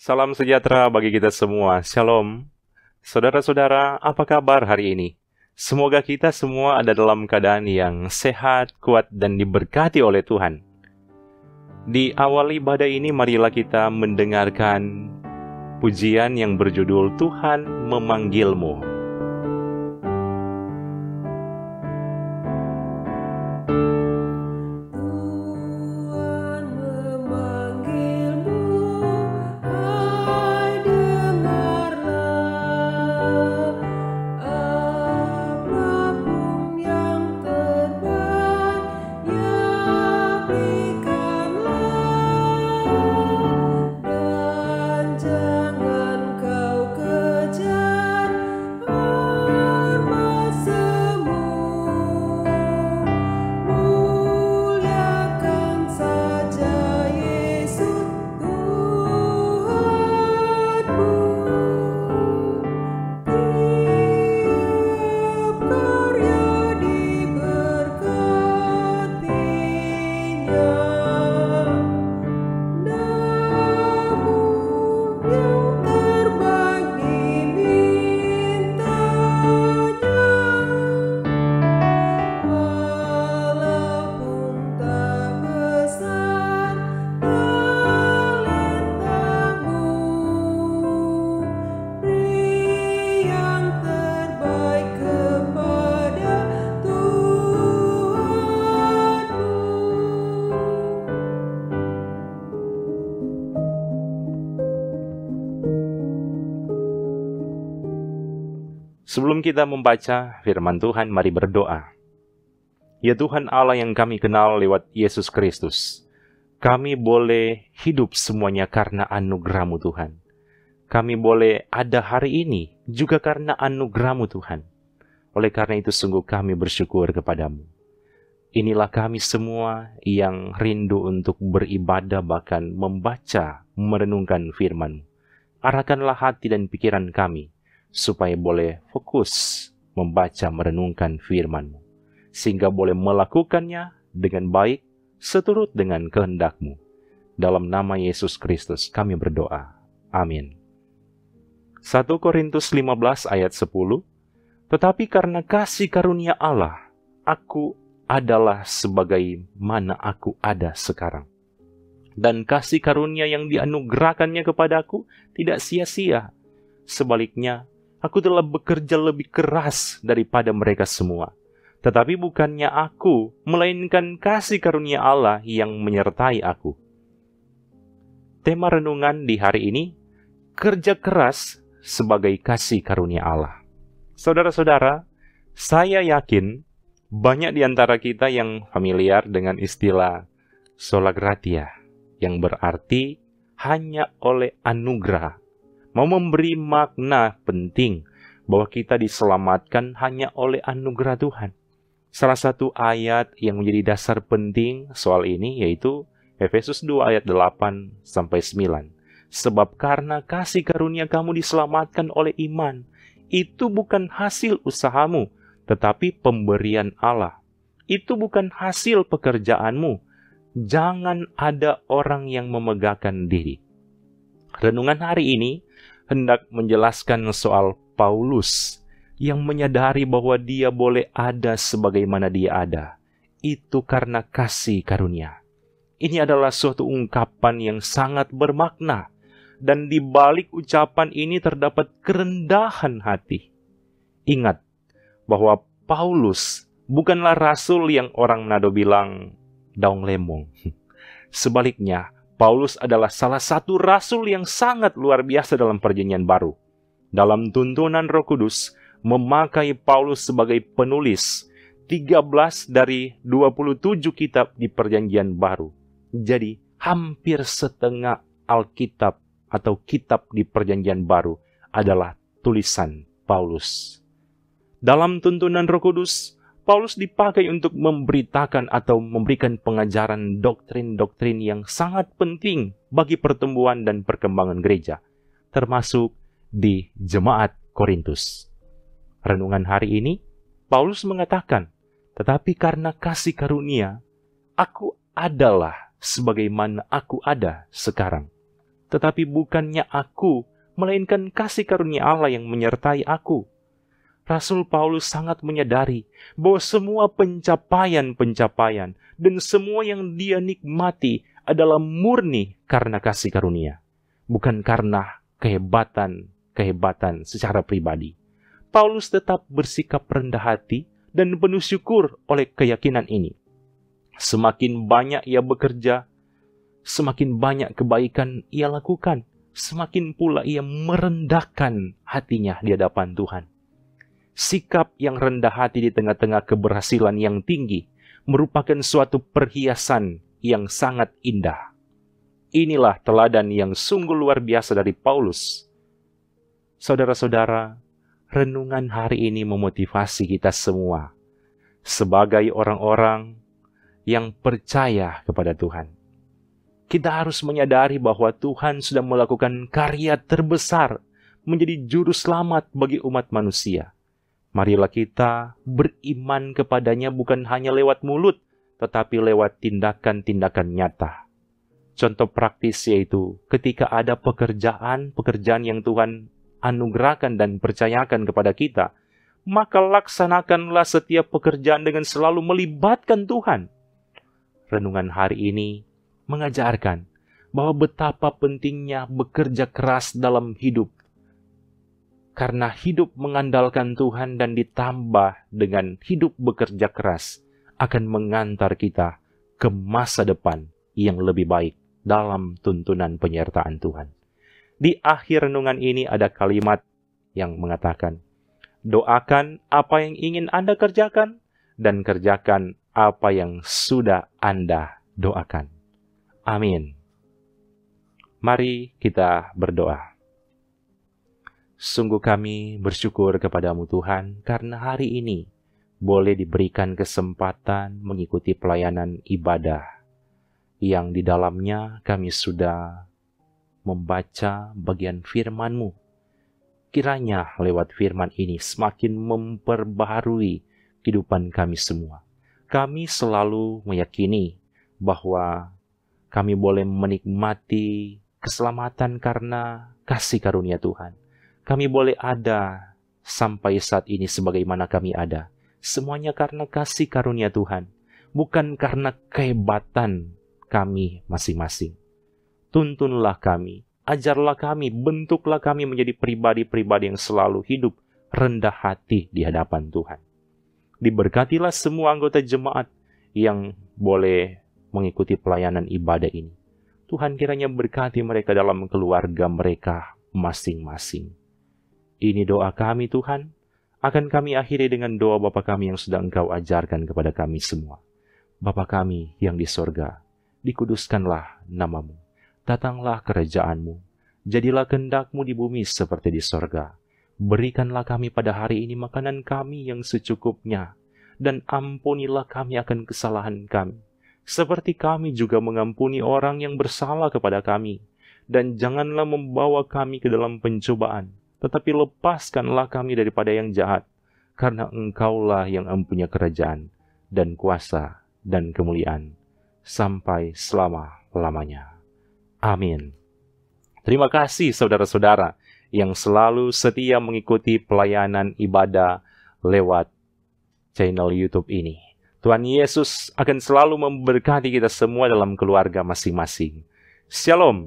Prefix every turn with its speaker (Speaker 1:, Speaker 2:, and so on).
Speaker 1: Salam sejahtera bagi kita semua. Shalom. Saudara-saudara, apa kabar hari ini? Semoga kita semua ada dalam keadaan yang sehat, kuat, dan diberkati oleh Tuhan. Di awal ibadah ini, marilah kita mendengarkan pujian yang berjudul Tuhan Memanggilmu. Sebelum kita membaca firman Tuhan, mari berdoa. Ya Tuhan Allah yang kami kenal lewat Yesus Kristus, kami boleh hidup semuanya karena anugerah-Mu Tuhan. Kami boleh ada hari ini juga karena anugerah-Mu Tuhan. Oleh karena itu sungguh kami bersyukur kepadamu. Inilah kami semua yang rindu untuk beribadah, bahkan membaca, merenungkan firman-Mu. Arahkanlah hati dan pikiran kami, supaya boleh fokus membaca merenungkan firman-Mu, sehingga boleh melakukannya dengan baik seturut dengan kehendak-Mu. Dalam nama Yesus Kristus kami berdoa. Amin. 1 Korintus 15 ayat 10. Tetapi karena kasih karunia Allah, aku adalah sebagaimana aku ada sekarang. Dan kasih karunia yang dianugerahkannya kepadaku tidak sia-sia. Sebaliknya, aku telah bekerja lebih keras daripada mereka semua. Tetapi bukannya aku, melainkan kasih karunia Allah yang menyertai aku. Tema renungan di hari ini, kerja keras sebagai kasih karunia Allah. Saudara-saudara, saya yakin banyak di antara kita yang familiar dengan istilah sola gratia, yang berarti hanya oleh anugerah. Mau memberi makna penting bahwa kita diselamatkan hanya oleh anugerah Tuhan. Salah satu ayat yang menjadi dasar penting soal ini yaitu Efesus 2 ayat 8-9. Sebab karena kasih karunia kamu diselamatkan oleh iman, itu bukan hasil usahamu, tetapi pemberian Allah. Itu bukan hasil pekerjaanmu. Jangan ada orang yang memegahkan diri. Renungan hari ini hendak menjelaskan soal Paulus yang menyadari bahwa dia boleh ada sebagaimana dia ada. Itu karena kasih karunia. Ini adalah suatu ungkapan yang sangat bermakna. Dan di balik ucapan ini terdapat kerendahan hati. Ingat bahwa Paulus bukanlah rasul yang orang Manado bilang daung lemong. Sebaliknya, Paulus adalah salah satu rasul yang sangat luar biasa dalam Perjanjian Baru. Dalam tuntunan Roh Kudus, memakai Paulus sebagai penulis 13 dari 27 kitab di Perjanjian Baru. Jadi, hampir setengah Alkitab atau kitab di Perjanjian Baru adalah tulisan Paulus. Dalam tuntunan Roh Kudus, Paulus dipakai untuk memberitakan atau memberikan pengajaran doktrin-doktrin yang sangat penting bagi pertumbuhan dan perkembangan gereja, termasuk di jemaat Korintus. Renungan hari ini, Paulus mengatakan, tetapi karena kasih karunia, aku adalah sebagaimana aku ada sekarang. tetapi bukannya aku, melainkan kasih karunia Allah yang menyertai aku. Rasul Paulus sangat menyadari bahwa semua pencapaian-pencapaian dan semua yang dia nikmati adalah murni karena kasih karunia, bukan karena kehebatan secara pribadi. Paulus tetap bersikap rendah hati dan penuh syukur oleh keyakinan ini. Semakin banyak ia bekerja, semakin banyak kebaikan ia lakukan, semakin pula ia merendahkan hatinya di hadapan Tuhan. Sikap yang rendah hati di tengah-tengah keberhasilan yang tinggi merupakan suatu perhiasan yang sangat indah. Inilah teladan yang sungguh luar biasa dari Paulus. Saudara-saudara, renungan hari ini memotivasi kita semua sebagai orang-orang yang percaya kepada Tuhan. Kita harus menyadari bahwa Tuhan sudah melakukan karya terbesar menjadi juru selamat bagi umat manusia. Marilah kita beriman kepadanya bukan hanya lewat mulut, tetapi lewat tindakan-tindakan nyata. Contoh praktis yaitu ketika ada pekerjaan yang Tuhan anugerahkan dan percayakan kepada kita, maka laksanakanlah setiap pekerjaan dengan selalu melibatkan Tuhan. Renungan hari ini mengajarkan bahwa betapa pentingnya bekerja keras dalam hidup. Karena hidup mengandalkan Tuhan dan ditambah dengan hidup bekerja keras akan mengantar kita ke masa depan yang lebih baik dalam tuntunan penyertaan Tuhan. Di akhir renungan ini ada kalimat yang mengatakan, doakan apa yang ingin Anda kerjakan dan kerjakan apa yang sudah Anda doakan. Amin. Mari kita berdoa. Sungguh kami bersyukur kepadamu Tuhan, karena hari ini boleh diberikan kesempatan mengikuti pelayanan ibadah, yang di dalamnya kami sudah membaca bagian firman-Mu. Kiranya lewat firman ini semakin memperbaharui kehidupan kami semua. Kami selalu meyakini bahwa kami boleh menikmati keselamatan karena kasih karunia Tuhan. Kami boleh ada sampai saat ini sebagaimana kami ada. Semuanya karena kasih karunia Tuhan, bukan karena kehebatan kami masing-masing. Tuntunlah kami, ajarlah kami, bentuklah kami menjadi pribadi-pribadi yang selalu hidup rendah hati di hadapan Tuhan. Diberkatilah semua anggota jemaat yang boleh mengikuti pelayanan ibadah ini. Tuhan kiranya berkati mereka dalam keluarga mereka masing-masing. Ini doa kami Tuhan, akan kami akhiri dengan doa Bapa kami yang sudah Engkau ajarkan kepada kami semua. Bapa kami yang di sorga, dikuduskanlah nama-Mu, datanglah kerajaan-Mu, jadilah kehendak-Mu di bumi seperti di sorga. Berikanlah kami pada hari ini makanan kami yang secukupnya, dan ampunilah kami akan kesalahan kami, seperti kami juga mengampuni orang yang bersalah kepada kami. Dan janganlah membawa kami ke dalam pencobaan, tetapi lepaskanlah kami daripada yang jahat, karena Engkaulah yang mempunyai kerajaan, dan kuasa, dan kemuliaan, sampai selama-lamanya. Amin. Terima kasih saudara-saudara yang selalu setia mengikuti pelayanan ibadah lewat channel YouTube ini. Tuhan Yesus akan selalu memberkati kita semua dalam keluarga masing-masing. Shalom.